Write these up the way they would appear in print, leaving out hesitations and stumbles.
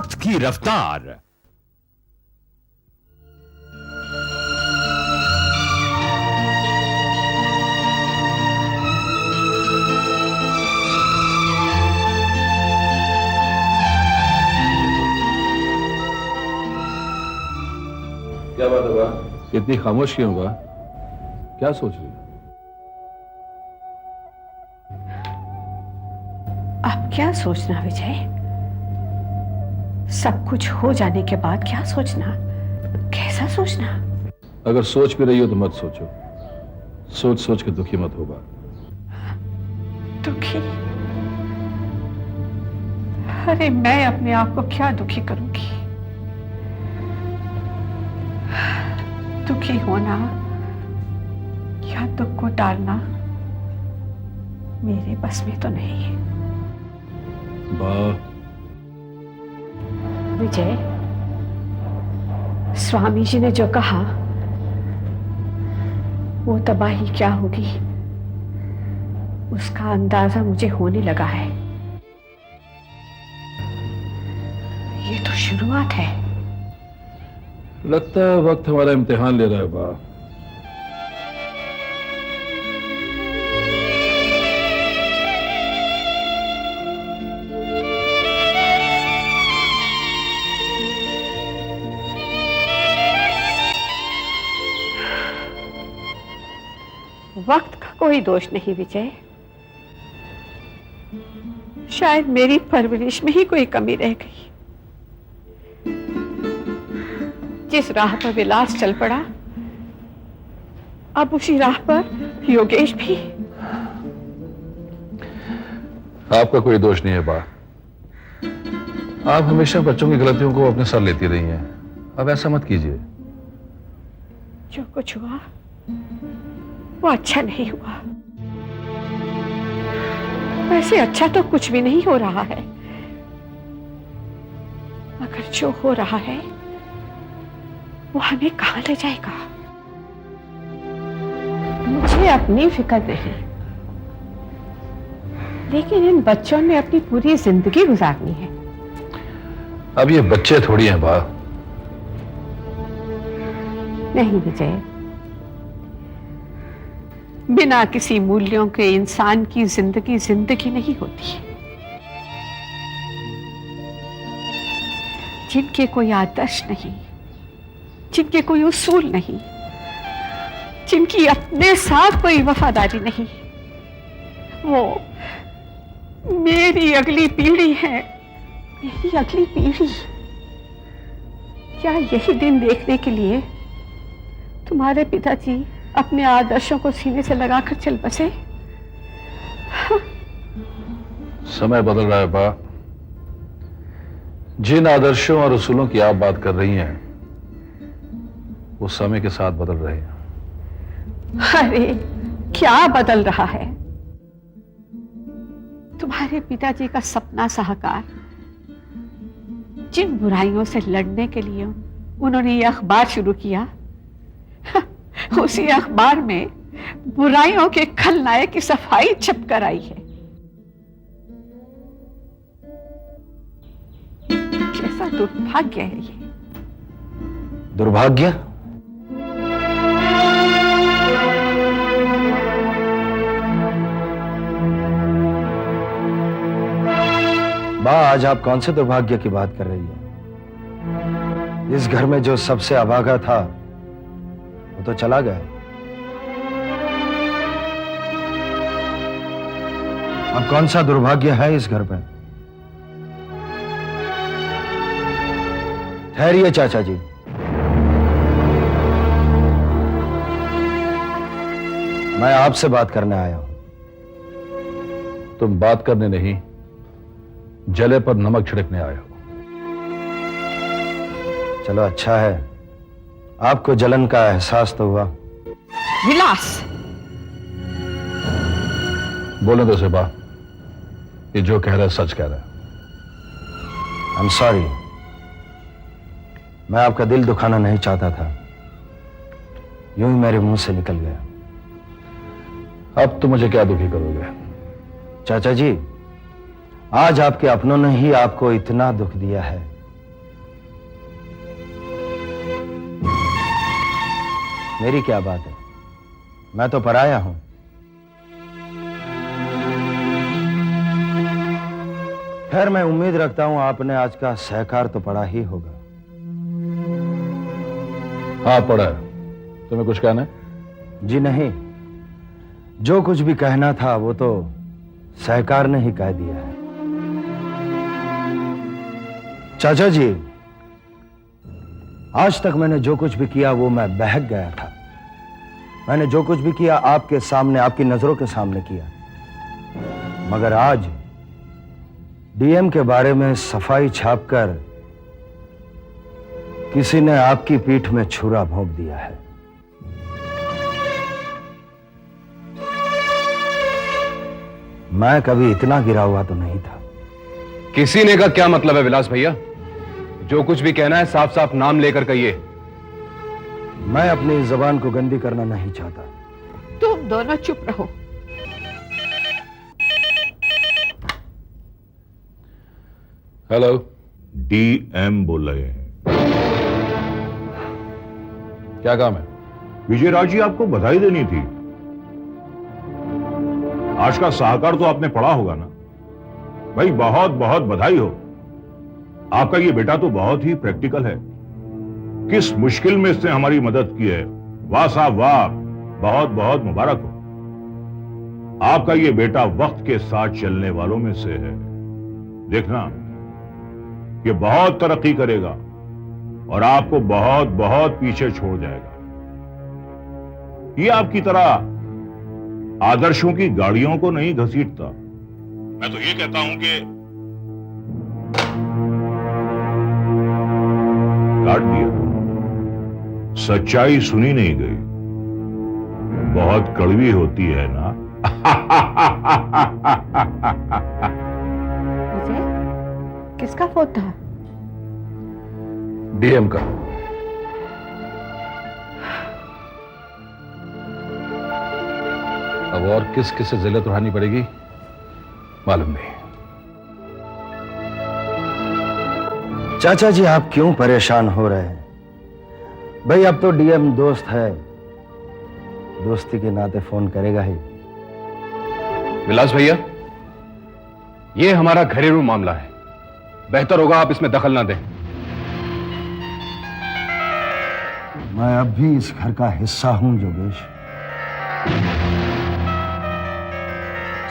वक्त की रफ्तार। क्या बात है बा? इतनी खामोश क्यों बा? क्या सोच रही है? अब क्या सोचना विजय? सब कुछ हो जाने के बाद क्या सोचना? कैसा सोचना? अगर सोच भी रही हो तो मत सोचो। सोच सोच के दुखी मत हो बा। दुखी? अरे मैं अपने आप को क्या दुखी करूंगी? दुखी होना या दुख को टालना मेरे बस में तो नहीं है। बा, विजय, स्वामी जी ने जो कहा वो तबाही क्या होगी उसका अंदाजा मुझे होने लगा है। ये तो शुरुआत है। लगता है वक्त हमारा इम्तिहान ले रहा है बा। वक्त का कोई दोष नहीं विजय। शायद मेरी परवरिश में ही कोई कमी रह गई। जिस राह पर विलास चल पड़ा अब उसी राह पर योगेश भी। आपका कोई दोष नहीं है बा। आप हमेशा बच्चों की गलतियों को अपने सर लेती रही हैं। अब ऐसा मत कीजिए। जो कुछ हुआ वो अच्छा नहीं हुआ। वैसे अच्छा तो कुछ भी नहीं हो रहा है, मगर जो हो रहा है वो हमें कहां ले जाएगा? मुझे अपनी फिक्र नहीं, लेकिन इन बच्चों ने अपनी पूरी जिंदगी गुजारनी है। अब ये बच्चे थोड़ी हैं बा। नहीं विजय, बिना किसी मूल्यों के इंसान की जिंदगी जिंदगी नहीं होती। जिनके कोई आदर्श नहीं, जिनके कोई उसूल नहीं, जिनकी अपने साथ कोई वफादारी नहीं, वो मेरी अगली पीढ़ी है। मेरी अगली पीढ़ी। क्या यही दिन देखने के लिए तुम्हारे पिताजी अपने आदर्शों को सीने से लगाकर चल बसे? समय बदल रहा है बा। जिन आदर्शों और उसूलों की आप बात कर रही हैं वो समय के साथ बदल रहे हैं। अरे क्या बदल रहा है? तुम्हारे पिताजी का सपना साकार, जिन बुराइयों से लड़ने के लिए उन्होंने ये अखबार शुरू किया, उसी अखबार में बुराइयों के खलनायक की सफाई छप कर आई है। कैसा दुर्भाग्य है ये। दुर्भाग्य? बा, आज आप कौन से दुर्भाग्य की बात कर रही है? इस घर में जो सबसे अभागा था वो तो चला गया। अब कौन सा दुर्भाग्य है इस घर पे? ठहरिए चाचा जी। मैं आपसे बात करने आया हूं। तुम बात करने नहीं, जले पर नमक छिड़कने आए हो। चलो अच्छा है, आपको जलन का एहसास तो हुआ। विलास, बोले तो सेबा, ये जो कह रहा है सच कह रहा है। आई एम सॉरी, मैं आपका दिल दुखाना नहीं चाहता था, यूं ही मेरे मुंह से निकल गया। अब तुम मुझे क्या दुखी करोगे? चाचा जी, आज आपके अपनों ने ही आपको इतना दुख दिया है मेरी क्या बात है, मैं तो पराया हूं। खैर, मैं उम्मीद रखता हूं आपने आज का सहकार तो पढ़ा ही होगा। हाँ पढ़ा है। तुम्हें कुछ कहना है? जी नहीं, जो कुछ भी कहना था वो तो सहकार ने ही कह दिया है। चाचा जी, आज तक मैंने जो कुछ भी किया वो मैं बहक गया था। मैंने जो कुछ भी किया आपके सामने, आपकी नजरों के सामने किया। मगर आज डीएम के बारे में सफाई छापकर किसी ने आपकी पीठ में छुरा भोंक दिया है। मैं कभी इतना गिरा हुआ तो नहीं था। किसी ने का क्या मतलब है विलास भैया? जो कुछ भी कहना है साफ साफ नाम लेकर कहिए। मैं अपनी जबान को गंदी करना नहीं चाहता। तुम दोनों चुप रहो। हेलो, डीएम बोल रहे हैं। क्या काम है? विजयराज जी, आपको बधाई देनी थी। आज का साहकार तो आपने पढ़ा होगा ना भाई? बहुत बहुत बधाई हो। आपका ये बेटा तो बहुत ही प्रैक्टिकल है। किस मुश्किल में इसने हमारी मदद की है। वाह साहब वाह, बहुत बहुत मुबारक हो। आपका ये बेटा वक्त के साथ चलने वालों में से है। देखना, ये बहुत तरक्की करेगा और आपको बहुत बहुत पीछे छोड़ जाएगा। ये आपकी तरह आदर्शों की गाड़ियों को नहीं घसीटता। मैं तो ये कहता हूं कि काट दिया। सच्चाई सुनी नहीं गई, बहुत कड़वी होती है ना। विजय, किसका फोन था? डीएम का। अब और किस किस से जिल्लत उठानी पड़ेगी मालूम नहीं। चाचा जी, आप क्यों परेशान हो रहे हैं? भाई, अब तो डीएम दोस्त है, दोस्ती के नाते फोन करेगा ही। विलास भैया, यह हमारा घरेलू मामला है। बेहतर होगा आप इसमें दखल ना दें। मैं अब भी इस घर का हिस्सा हूं योगेश।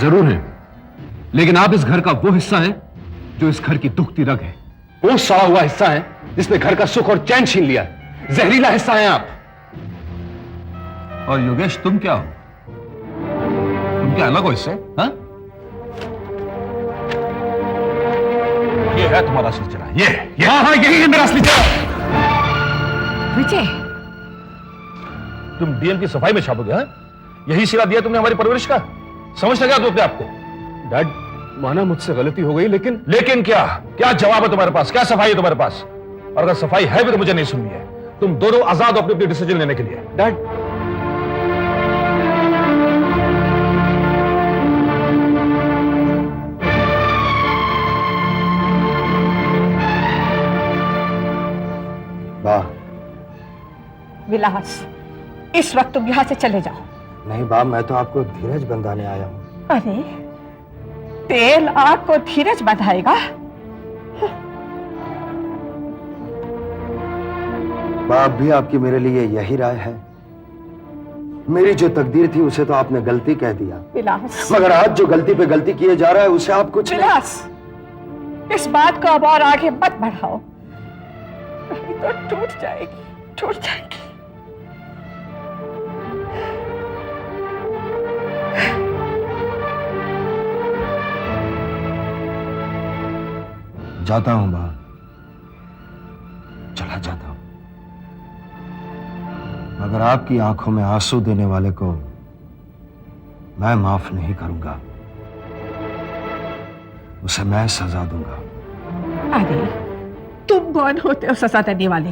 जरूर है, लेकिन आप इस घर का वो हिस्सा हैं जो इस घर की दुखती रग है। वो सड़ा हुआ हिस्सा है जिसने घर का सुख और चैन छीन लिया है। जहरीला हिस्सा है आप। और योगेश, तुम क्या हो? तुम क्या अलग हो इससे? हाँ? ये है तुम्हारा असली चेहरा। ये हाँ, यही है मेरा असली चेहरा। विजय, तुम डीएम की सफाई में छापोगे? हाँ? यही सिरा दिया तुमने हमारी परवरिश का? समझ लगा तुम अपने आपको? डैड, माना मुझसे गलती हो गई, लेकिन क्या क्या जवाब है तुम्हारे पास? क्या सफाई है तुम्हारे पास? और अगर सफाई है भी तो मुझे नहीं सुननी है। तुम दोनों आजाद हो अपनी अपनी डिसीजन लेने के लिए। डैड, वाह। विलास, इस वक्त तुम यहां से चले जाओ। नहीं बा, मैं तो आपको धीरज बंधाने आया हूं। अरे, तेल आग को धीरज बंधाएगा? बाप भी आपकी मेरे लिए यही राय है? मेरी जो तकदीर थी उसे तो आपने गलती कह दिया। विलास, मगर आज जो गलती पे गलती किए जा रहा है उसे आप कुछ नहीं। विलास, इस बात को अब और आगे मत बढ़ाओ, नहीं तो टूट जाएगी, टूट जाएगी। जाता हूं बा, चला जाता हूं, मगर आपकी आंखों में आंसू देने वाले को मैं माफ नहीं करूंगा। उसे मैं सजा दूंगा। अरे, तुम कौन होते हो सजा देने वाले?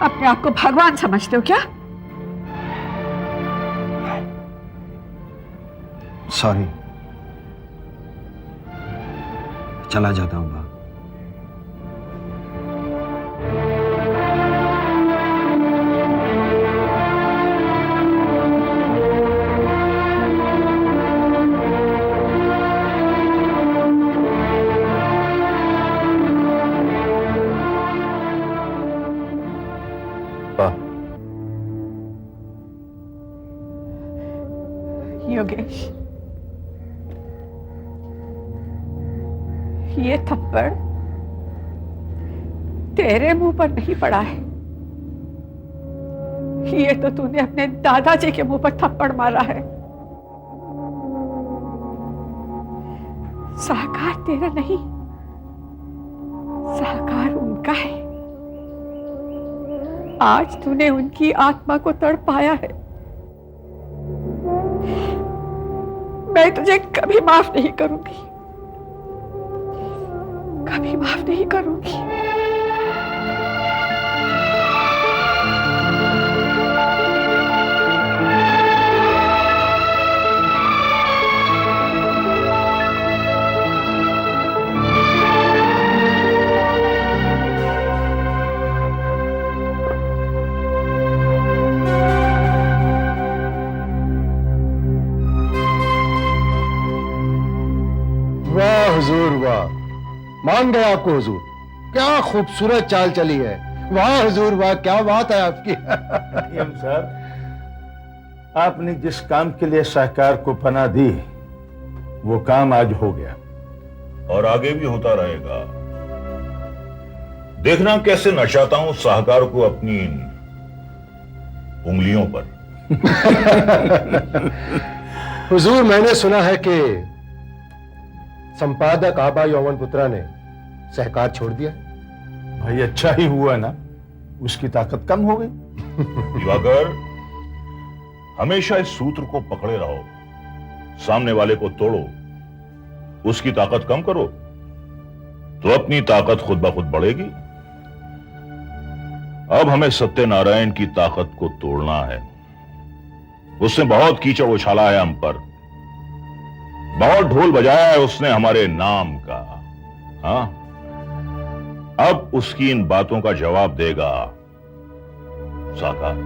अपने आप को भगवान समझते हो क्या? सॉरी, चला जाता हूं बा। ये थप्पड़ तेरे मुंह पर नहीं पड़ा है, ये तो तूने अपने दादाजी के मुंह पर थप्पड़ मारा है। साकार तेरा नहीं, साकार उनका है। आज तूने उनकी आत्मा को तड़पाया है। मैं तुझे कभी माफ नहीं करूंगी, कभी माफ नहीं करूंगी। वाह हुजूर वाह, मान गए आपको हुजूर। क्या खूबसूरत चाल चली है। वाह हुजूर वाह, क्या बात है आपकी। एम साहब, आपने जिस काम के लिए शाहकार को पनाह दी, वो काम आज हो गया और आगे भी होता रहेगा। देखना कैसे नचाता हूं शाहकार को अपनी इन उंगलियों पर। हुजूर, मैंने सुना है कि संपादक आबा यौवन पुत्रा ने सहकार छोड़ दिया। भाई अच्छा ही हुआ ना, उसकी ताकत कम हो गई। दिवाकर, हमेशा इस सूत्र को पकड़े रहो, सामने वाले को तोड़ो, उसकी ताकत कम करो तो अपनी ताकत खुद ब खुद बढ़ेगी। अब हमें सत्यनारायण की ताकत को तोड़ना है। उसने बहुत कीचड़ उछाला है हम पर, बहुत ढोल बजाया है उसने हमारे नाम का। हाँ, अब उसकी इन बातों का जवाब देगा साकार।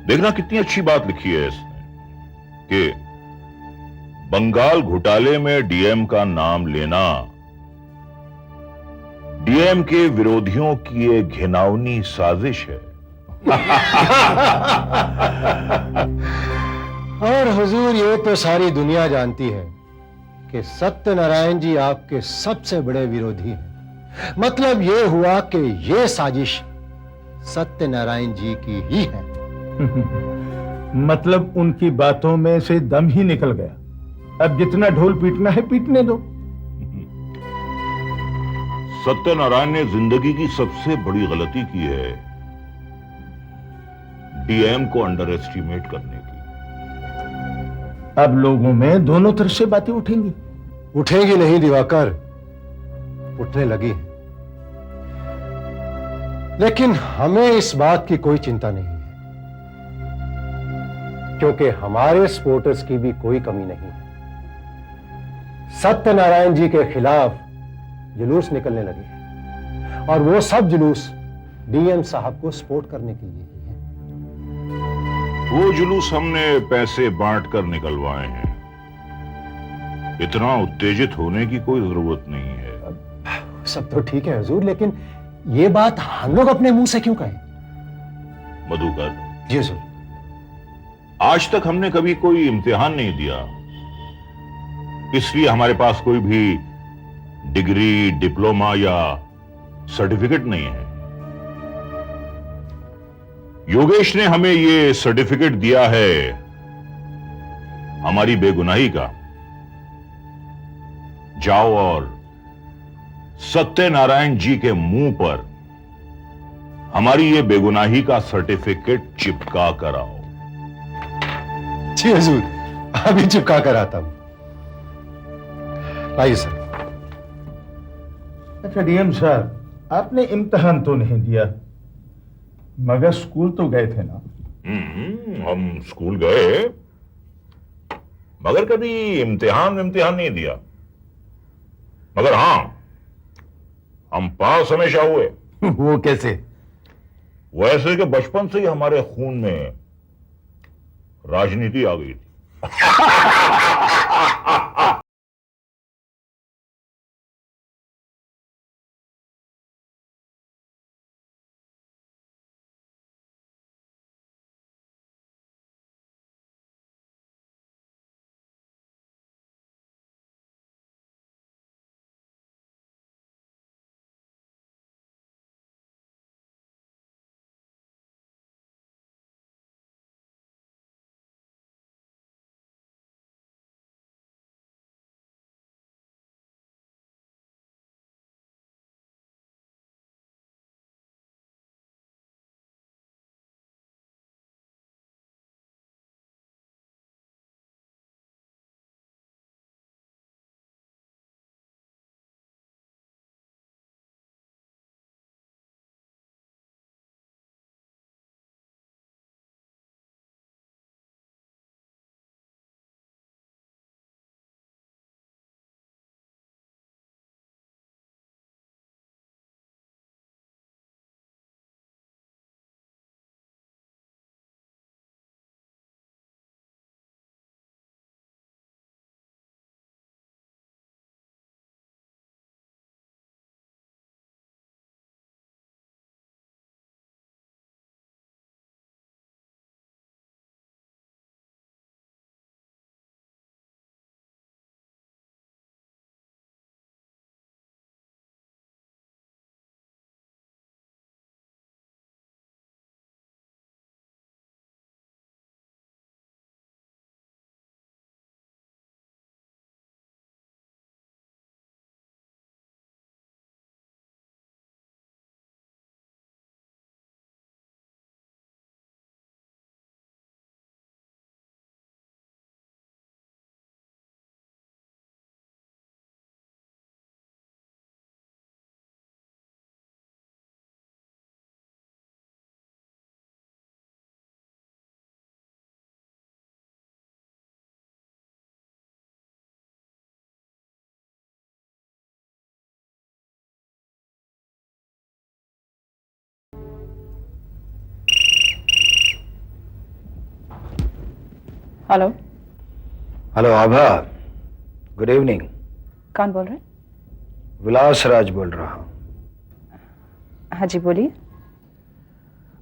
देखना कितनी अच्छी बात लिखी है इसने कि बंगाल घोटाले में डीएम का नाम लेना डीएम के विरोधियों की एक घिनौनी साजिश है। और हुजूर, ये तो सारी दुनिया जानती है कि सत्यनारायण जी आपके सबसे बड़े विरोधी हैं। मतलब ये हुआ कि ये साजिश सत्यनारायण जी की ही है। मतलब उनकी बातों में से दम ही निकल गया। अब जितना ढोल पीटना है पीटने दो। सत्यनारायण ने जिंदगी की सबसे बड़ी गलती की है डीएम को अंडर एस्टिमेट करने की। अब लोगों में दोनों तरफ से बातें उठेंगी। उठेगी नहीं दिवाकर, उठने लगी है। लेकिन हमें इस बात की कोई चिंता नहीं है, क्योंकि हमारे सपोर्टर्स की भी कोई कमी नहीं है। सत्यनारायण जी के खिलाफ जुलूस निकलने लगे हैं और वो सब जुलूस डीएम साहब को सपोर्ट करने के लिए ही है। वो जुलूस हमने पैसे बांट कर निकलवाए हैं। इतना उत्तेजित होने की कोई जरूरत नहीं है। सब तो ठीक है हुजूर, लेकिन ये बात हम लोग अपने मुंह से क्यों कहें? मधुकर जी हुजूर। आज तक हमने कभी कोई इम्तिहान नहीं दिया, इसलिए हमारे पास कोई भी डिग्री, डिप्लोमा या सर्टिफिकेट नहीं है। योगेश ने हमें ये सर्टिफिकेट दिया है हमारी बेगुनाही का। जाओ और सत्यनारायण जी के मुंह पर हमारी ये बेगुनाही का सर्टिफिकेट चिपका कर आओ। जी हुजूर, अभी चिपका कर आता हूं। आइए सर। अच्छा डीएम साहब, आपने इम्तिहान तो नहीं दिया, मगर स्कूल तो गए थे ना? हम स्कूल गए, मगर कभी इम्तिहान नहीं दिया। मगर हां, हम पास हमेशा हुए। वो कैसे? वैसे कि बचपन से ही हमारे खून में राजनीति आ गई थी। हेलो। हेलो आभा, गुड इवनिंग। कौन बोल रहे हैं? विलास राज बोल रहा हूं। हाँ जी बोलिए।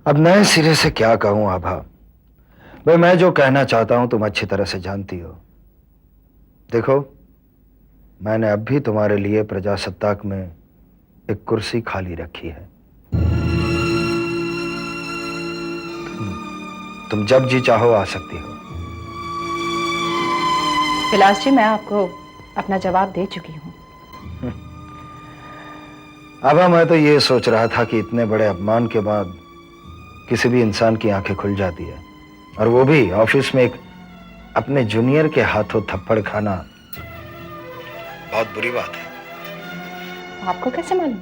अब नए सिरे से क्या कहूं आभा, भाई मैं जो कहना चाहता हूं तुम अच्छी तरह से जानती हो। देखो, मैंने अब भी तुम्हारे लिए प्रजासत्ताक में एक कुर्सी खाली रखी है। तुम जब जी चाहो आ सकती हो। विलास जी, मैं आपको अपना जवाब दे चुकी हूँ। आभा, मैं तो ये सोच रहा था कि इतने बड़े अपमान के बाद किसी भी इंसान की आंखें खुल जाती है, और वो भी ऑफिस में एक अपने जूनियर के हाथों थप्पड़ खाना बहुत बुरी बात है। आपको कैसे मालूम?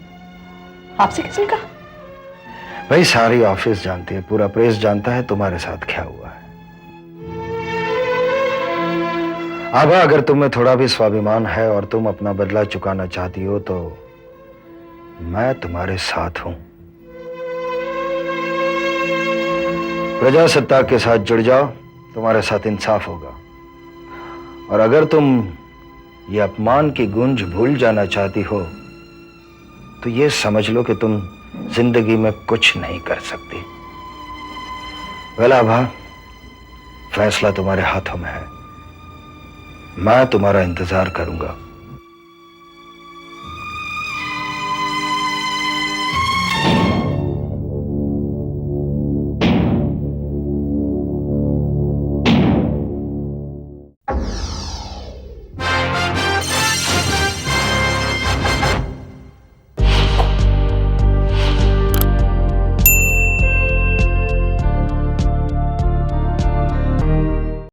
आपसे किसने कहा? भाई सारी ऑफिस जानती है, पूरा प्रेस जानता है तुम्हारे साथ क्या हुआ है। आभा, अगर तुम में थोड़ा भी स्वाभिमान है और तुम अपना बदला चुकाना चाहती हो तो मैं तुम्हारे साथ हूं। प्रजासत्ताक के साथ जुड़ जाओ, तुम्हारे साथ इंसाफ होगा। और अगर तुम ये अपमान की गूंज भूल जाना चाहती हो तो ये समझ लो कि तुम जिंदगी में कुछ नहीं कर सकती। वेल आभा, फैसला तुम्हारे हाथों में है। मैं तुम्हारा इंतजार करूंगा।